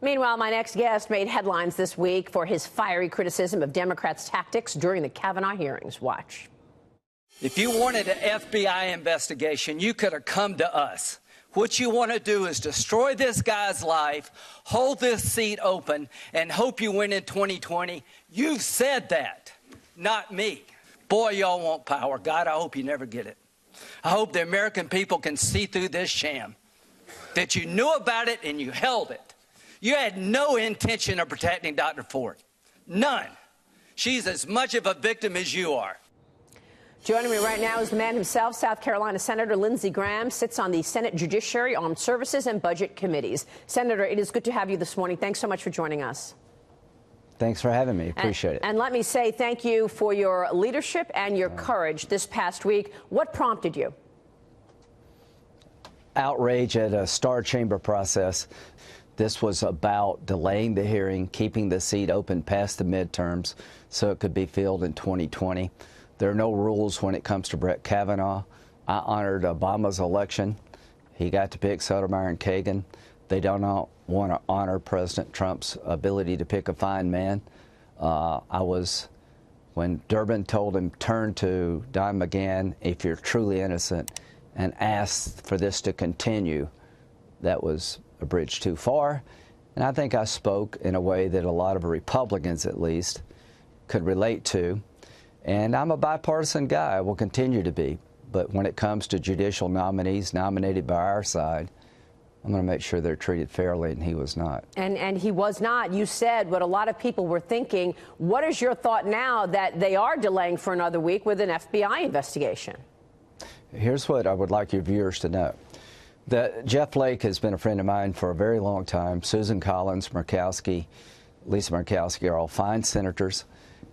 Meanwhile, my next guest made headlines this week for his fiery criticism of Democrats' tactics during the Kavanaugh hearings. Watch. If you wanted an FBI investigation, you could have come to us. What you want to do is destroy this guy's life, hold this seat open, and hope you win in 2020. You've said that, not me. Boy, y'all want power. God, I hope you never get it. I hope the American people can see through this sham, that you knew about it and you held it. You had no intention of protecting Dr. Ford. None. She's as much of a victim as you are. Joining me right now is the man himself, South Carolina Senator Lindsey Graham, sits on the Senate Judiciary, Armed Services, and Budget Committees. Senator, it is good to have you this morning. Thanks so much for joining us. Thanks for having me. Appreciate it. And let me say thank you for your leadership and your courage this past week. What prompted you? Outrage at a Star Chamber process. This was about delaying the hearing, keeping the seat open past the midterms so it could be filled in 2020. There are no rules when it comes to Brett Kavanaugh. I honored Obama's election. He got to pick Sotomayor and Kagan. They do not want to honor President Trump's ability to pick a fine man. When Durbin told him, turn to Don McGahn if you're truly innocent, and asked for this to continue, that was a bridge too far. And I think I spoke in a way that a lot of Republicans, at least, could relate to. And I'm a bipartisan guy. I will continue to be. But when it comes to judicial nominees nominated by our side, I'm going to make sure they're treated fairly, and he was not. And he was not. You said what a lot of people were thinking. What is your thought now that they are delaying for another week with an FBI investigation? Here's what I would like your viewers to know. Jeff Flake has been a friend of mine for a very long time. Susan Collins, Murkowski, Lisa Murkowski are all fine senators.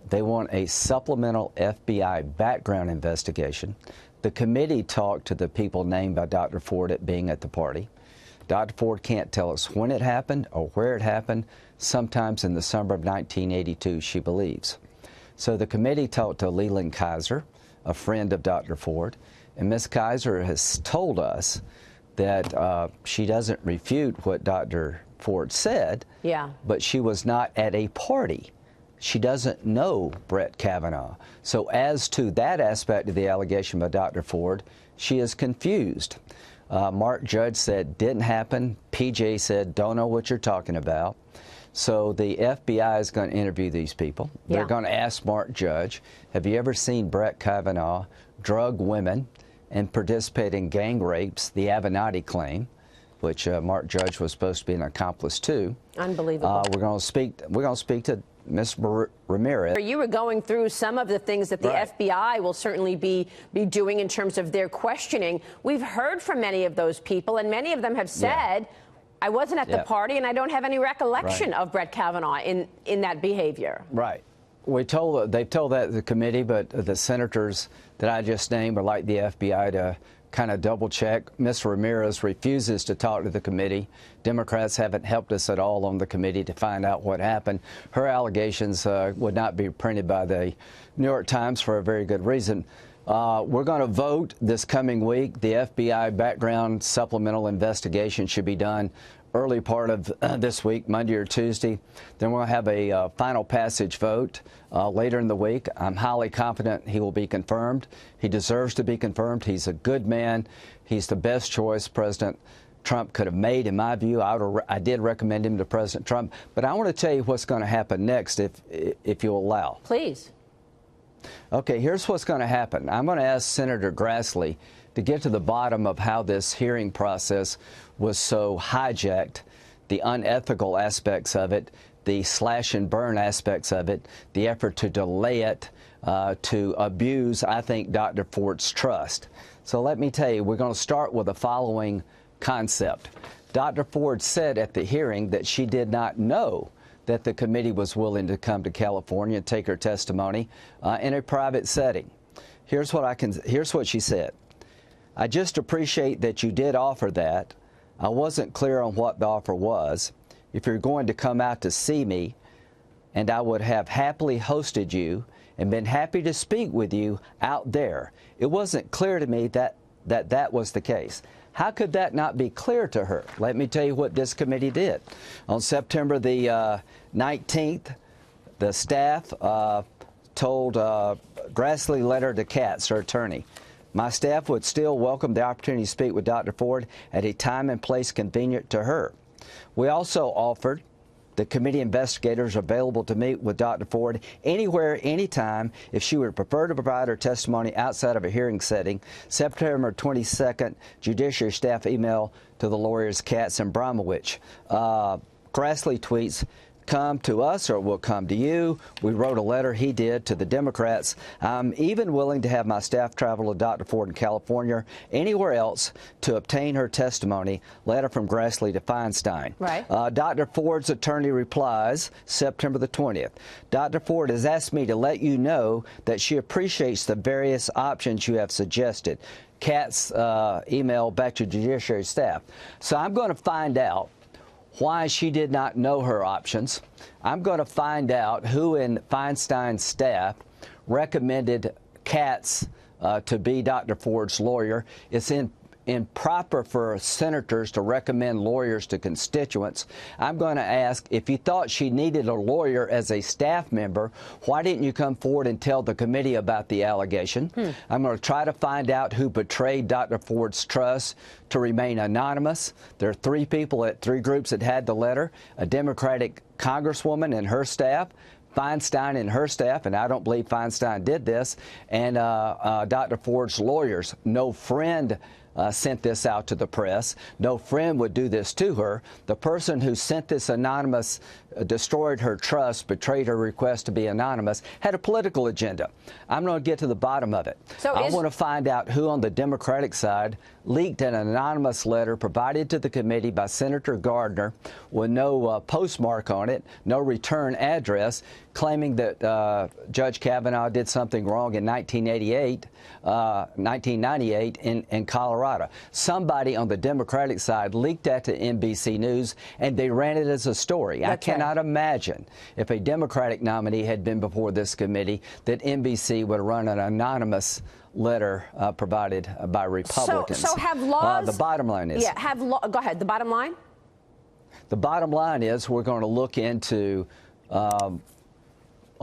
They want a supplemental FBI background investigation. The committee talked to the people named by Dr. Ford at being at the party. Dr. Ford can't tell us when it happened or where it happened, sometimes in the summer of 1982, she believes. So the committee talked to Leland Kaiser, a friend of Dr. Ford, and Ms. Kaiser has told us that she doesn't refute what Dr. Ford said, but she was not at a party. She doesn't know Brett Kavanaugh. So as to that aspect of the allegation by Dr. Ford, she is confused. Mark Judge said didn't happen. PJ said don't know what you're talking about. So the FBI is going to interview these people. They're going to ask Mark Judge, have you ever seen Brett Kavanaugh drug women and participate in gang rapes, the Avenatti claim, which Mark Judge was supposed to be an accomplice to. Unbelievable. We're going to speak to Ms. Ramirez. You were going through some of the things that the FBI will certainly be doing in terms of their questioning. We've heard from many of those people, and many of them have said, I wasn't at the party, and I don't have any recollection of Brett Kavanaugh in that behavior. Right. They've told that to the committee, but the senators that I just named would like the FBI to kind of double check. Ms. Ramirez refuses to talk to the committee. Democrats haven't helped us at all on the committee to find out what happened. Her allegations would not be printed by the New York Times for a very good reason. We're going to vote this coming week. The FBI background supplemental investigation should be done early part of this week, Monday or Tuesday. Then we'll have a final passage vote later in the week. I'm highly confident he will be confirmed. He deserves to be confirmed. He's a good man. He's the best choice President Trump could have made, in my view. I did recommend him to President Trump. But I want to tell you what's going to happen next, if you'll allow. Please. Okay, here's what's going to happen. I'm going to ask Senator Grassley to get to the bottom of how this hearing process was so hijacked, the unethical aspects of it, the slash and burn aspects of it, the effort to delay it, to abuse, I think, Dr. Ford's trust. So let me tell you, we're going to start with the following concept. Dr. Ford said at the hearing that she did not know that the committee was willing to come to California and take her testimony in a private setting. Here's what she said. I just appreciate that you did offer that. I wasn't clear on what the offer was. If you're going to come out to see me, and I would have happily hosted you and been happy to speak with you out there. It wasn't clear to me that was the case. How could that not be clear to her? Let me tell you what this committee did. On September the 19th, the staff told Grassley letter to Katz, her attorney, my staff would still welcome the opportunity to speak with Dr. Ford at a time and place convenient to her. We also offered the committee investigators available to meet with Dr. Ford anywhere, anytime, if she would prefer to provide her testimony outside of a hearing setting. September 22nd, Judiciary staff email to the lawyers Katz and Bromwich. Grassley tweets, come to us or we'll come to you. We wrote a letter, he did, to the Democrats. I'm even willing to have my staff travel to Dr. Ford in California, anywhere else, to obtain her testimony. Letter from Grassley to Feinstein. Right. Dr. Ford's attorney replies, September the 20th. Dr. Ford has asked me to let you know that she appreciates the various options you have suggested. Katz email back to Judiciary staff. So I'm going to find out why she did not know her options. I'm going to find out who in Feinstein's staff recommended Katz to be Dr. Ford's lawyer. It's improper for senators to recommend lawyers to constituents. I'm going to ask, if you thought she needed a lawyer as a staff member, why didn't you come forward and tell the committee about the allegation? I'm going to try to find out who betrayed Dr. Ford's trust to remain anonymous. There are three groups that had the letter, a Democratic congresswoman and her staff, Feinstein and her staff, and I don't believe Feinstein did this, and Dr. Ford's lawyers. No friend sent this out to the press. No friend would do this to her. The person who sent this anonymous, destroyed her trust, betrayed her request to be anonymous, had a political agenda. I'm going to get to the bottom of it. So I want to find out who on the Democratic side leaked an anonymous letter provided to the committee by Senator Gardner with no postmark on it, no return address, claiming that Judge Kavanaugh did something wrong in 1998 in Colorado. Somebody on the Democratic side leaked that to NBC News, and they ran it as a story. I cannot imagine if a Democratic nominee had been before this committee that NBC would run an anonymous letter provided by Republicans. So have laws... the bottom line is... Yeah, go ahead. The bottom line? The bottom line is we're going to look into a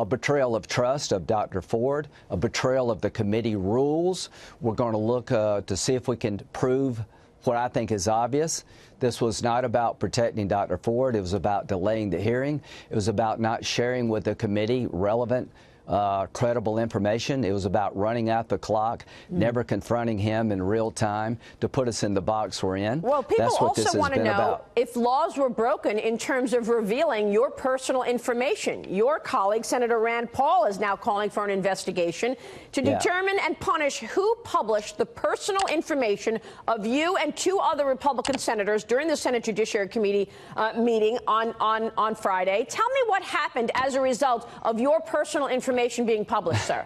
betrayal of trust of Dr. Ford, a betrayal of the committee rules. We're going to look to see if we can prove what I think is obvious. This was not about protecting Dr. Ford. It was about delaying the hearing. It was about not sharing with the committee relevant, credible information. It was about running out the clock, never confronting him in real time to put us in the box we're in. Well, people That's what also want to know if laws were broken in terms of revealing your personal information. Your colleague, Senator Rand Paul, is now calling for an investigation to determine and punish who published the personal information of you and two other Republican senators during the Senate Judiciary Committee meeting on Friday. Tell me what happened as a result of your personal information being published, sir.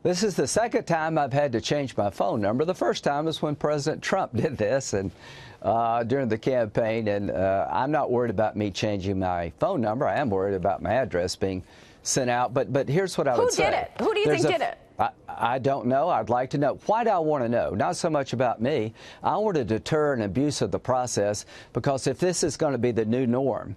This is the second time I've had to change my phone number. The first time was when President Trump did this and during the campaign. And I'm not worried about me changing my phone number. I am worried about my address being sent out. But here's what I would say. Who did it? Who do you think did it? I don't know. I'd like to know. Why do I want to know? Not so much about me. I want to deter an abuse of the process, because if this is going to be the new norm,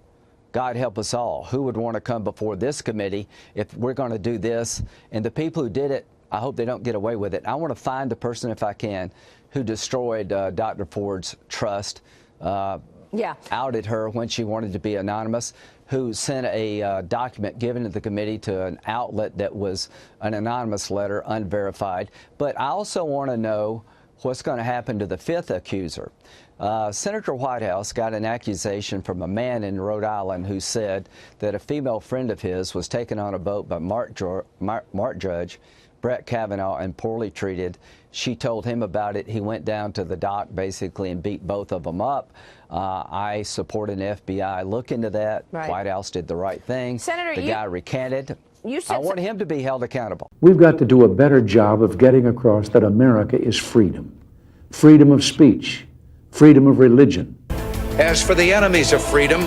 God help us all. Who would want to come before this committee if we're going to do this? And the people who did it, I hope they don't get away with it. I want to find the person, if I can, who destroyed Dr. Ford's trust, outed her when she wanted to be anonymous, who sent a document given to the committee to an outlet that was an anonymous letter, unverified. But I also want to know what's going to happen to the fifth accuser. Senator Whitehouse got an accusation from a man in Rhode Island who said that a female friend of his was taken on a boat by Mark Judge, Brett Kavanaugh, and poorly treated. She told him about it. He went down to the dock basically and beat both of them up. I support an FBI look into that. Right. White House did the right thing. Senator, the guy recanted. I want him to be held accountable. We've got to do a better job of getting across that America is freedom. Freedom of speech. Freedom of religion. As for the enemies of freedom,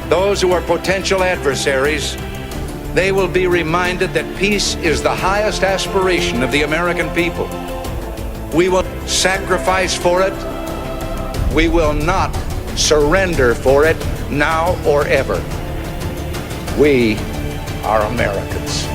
those who are potential adversaries, they will be reminded that peace is the highest aspiration of the American people. We will sacrifice for it. We will not surrender for it now or ever. We are Americans.